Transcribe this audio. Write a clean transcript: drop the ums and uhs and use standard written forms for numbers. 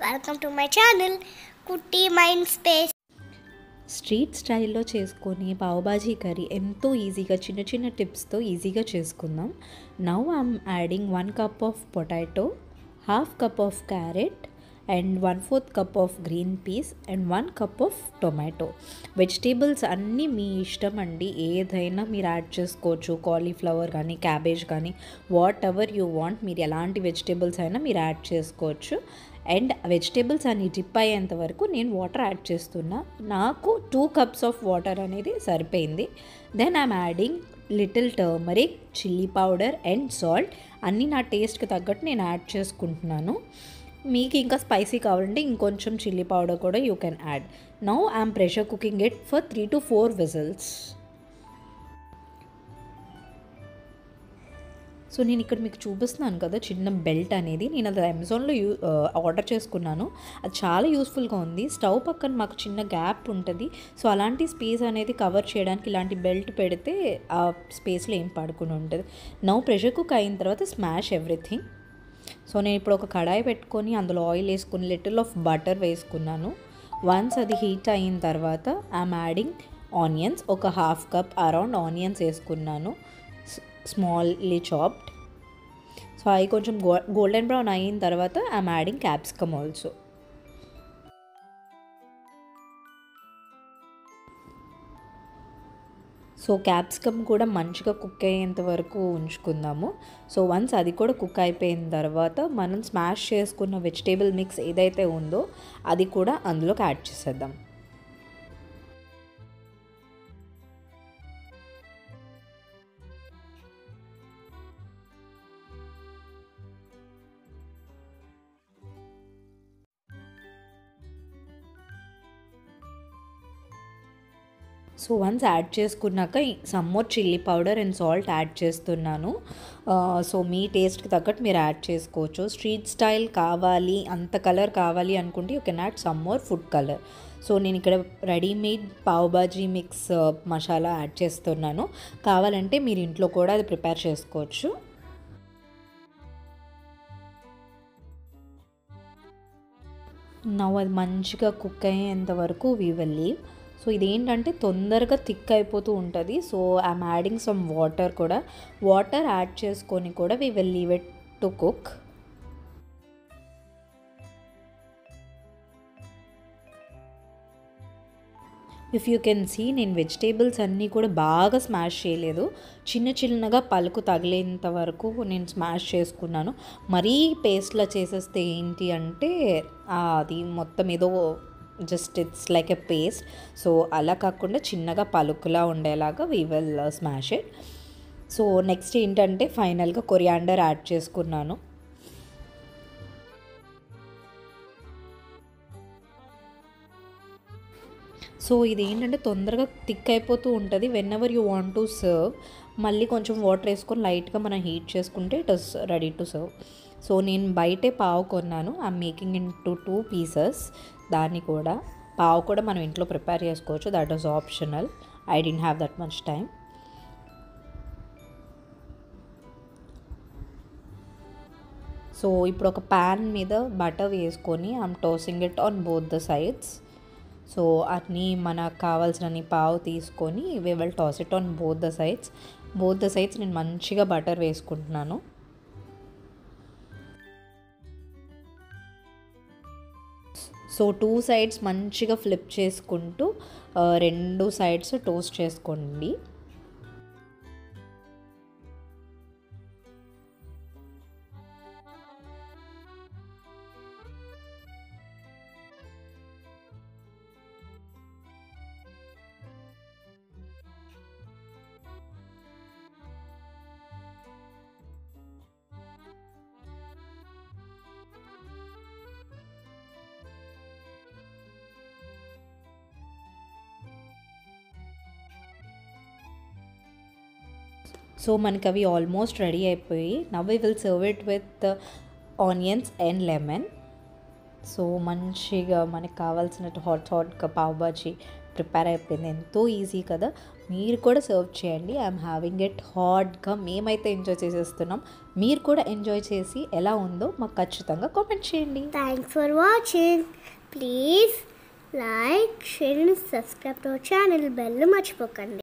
Welcome to my channel కుట్టి mind space. Street స్టైల్లో చేసుకొని పావుబాజీ కర్రీ ఎంతో ఈజీగా చిన్న చిన్న టిప్స్తో ఈజీగా చేసుకుందాం. Now I'm adding 1 cup of potato, half cup of carrot and 1/4 cup of green peas and 1 cup of tomato. Vegetables అన్నీ మీ ఇష్టం అండి, ఏదైనా మీరు యాడ్ చేసుకోవచ్చు. కాలీఫ్లవర్ కానీ క్యాబేజ్ కానీ వాట్ ఎవర్ యూ వాంట్, మీరు ఎలాంటి వెజిటేబుల్స్ అయినా మీరు యాడ్ చేసుకోవచ్చు. అండ్ వెజిటేబుల్స్ అన్ని డిప్ అయ్యేంత వరకు నేను వాటర్ యాడ్ చేస్తున్నా. నాకు 2 కప్స్ ఆఫ్ వాటర్ అనేది సరిపోయింది. Then I'm adding little turmeric, chilli powder and salt. అన్నీ నా టేస్ట్కి తగ్గట్టు నేను యాడ్ చేసుకుంటున్నాను. మీకు ఇంకా స్పైసీ కావాలంటే ఇంకొంచెం చిల్లీ పౌడర్ కూడా you can add. Now I'm pressure cooking it for 3 to 4 whistles. So నేను ఇక్కడ మీకు చూపిస్తున్నాను కదా చిన్న బెల్ట్ అనేది, నేను అది అమెజాన్లో ఆర్డర్ చేసుకున్నాను. అది చాలా యూస్ఫుల్గా ఉంది. స్టవ్ పక్కన మాకు చిన్న గ్యాప్ ఉంటుంది, సో అలాంటి స్పేస్ అనేది కవర్ చేయడానికి ఇలాంటి బెల్ట్ పెడితే ఆ స్పేస్లో ఏం పడుకుని ఉంటుంది. నౌ ప్రెషర్ కుక్ అయిన తర్వాత స్మాష్ ఎవ్రీథింగ్. సో నేను ఇప్పుడు ఒక కడాయి పెట్టుకొని అందులో ఆయిల్ వేసుకుని లిటిల్ ఆఫ్ బటర్ వేసుకున్నాను. వన్స్ అది హీట్ అయిన తర్వాత ఐఎమ్ యాడింగ్ ఆనియన్స్. ఒక హాఫ్ కప్ అరౌండ్ ఆనియన్స్ వేసుకున్నాను, స్మాల్లీ చాప్డ్. సో అవి కొంచెం గోల్డెన్ బ్రౌన్ అయిన తర్వాత I'm adding capsicum also. So capsicum కూడా మంచిగా కుక్ అయ్యేంత వరకు ఉంచుకుందాము. సో వన్స్ అది కూడా కుక్ అయిపోయిన తర్వాత మనం స్మాష్ చేసుకున్న వెజిటేబుల్ మిక్స్ ఏదైతే ఉందో అది కూడా అందులోకి యాడ్ చేసేద్దాం. సో వన్స్ యాడ్ చేసుకున్నాక some more chilli powder and salt add చేస్తున్నాను. సో మీ టేస్ట్కి తగ్గట్టు మీరు యాడ్ చేసుకోవచ్చు. స్ట్రీట్ స్టైల్ కావాలి, అంత కలర్ కావాలి అనుకుంటే you can add some more food colour. So నేను ఇక్కడ readymade pav bhaji mix masala add చేస్తున్నాను. కావాలంటే మీరు ఇంట్లో కూడా అది ప్రిపేర్ చేసుకోవచ్చు. నవ్వు అది మంచిగా కుక్ అయ్యేంత వరకు వీ విల్ లీవ్. సో ఇదేంటంటే తొందరగా థిక్ అయిపోతూ ఉంటుంది. So I'm adding some water కూడా. వాటర్ యాడ్ చేసుకొని కూడా we will leave it to cook. If you can see, నేను వెజిటేబుల్స్ అన్నీ కూడా బాగా స్మాష్ చేయలేదు, చిన్న చిన్నగా పలుకు తగిలేంత వరకు నేను స్మాష్ చేసుకున్నాను. మరీ పేస్ట్లా చేసేస్తే ఏంటి అంటే అది మొత్తం ఏదో just it's like a paste. So అలా కాకుండా చిన్నగా పలుకులా ఉండేలాగా we will smash it. So next ఏంటంటే ఫైనల్గా కొరియాండర్ యాడ్ చేసుకున్నాను. సో ఇది ఏంటంటే తొందరగా థిక్ అయిపోతూ ఉంటుంది. Whenever you want to serve మళ్ళీ కొంచెం వాటర్ వేసుకొని లైట్గా మనం హీట్ చేసుకుంటే it is ready to serve. So నేను బయటే పావు కొన్నాను. I'm making in to 2 pieces. దాన్ని కూడా పావు కూడా మనం ఇంట్లో ప్రిపేర్ చేసుకోవచ్చు, that is optional. I don't have that much time. So ఇప్పుడు ఒక ప్యాన్ మీద బటర్ వేసుకొని I'm tossing it on both the sides. So అన్నీ మనకు కావాల్సినన్ని పావు తీసుకొని we will toss it on both the sides. నేను మంచిగా బటర్ వేసుకుంటున్నాను. సో 2 సైడ్స్ మంచిగా ఫ్లిప్ చేసుకుంటూ 2 సైడ్స్ టోస్ట్ చేసుకోండి. సో మనకి అవి ఆల్మోస్ట్ రెడీ అయిపోయి now we will serve it with onions and lemon. So మంచిగా మనకు కావాల్సినట్టు హాట్గా పావుబాజీ ప్రిపేర్ అయిపోయింది. ఎంతో ఈజీ కదా, మీరు కూడా సర్వ్ చేయండి. ఐఎమ్ హ్యావింగ్ ఇట్ హాట్గా. మేమైతే ఎంజాయ్ చేసేస్తున్నాం. మీరు కూడా ఎంజాయ్ చేసి ఎలా ఉందో మాకు ఖచ్చితంగా కామెంట్ చేయండి. Thanks for watching. Please like, share and subscribe to our channel. Bell మర్చిపోకండి.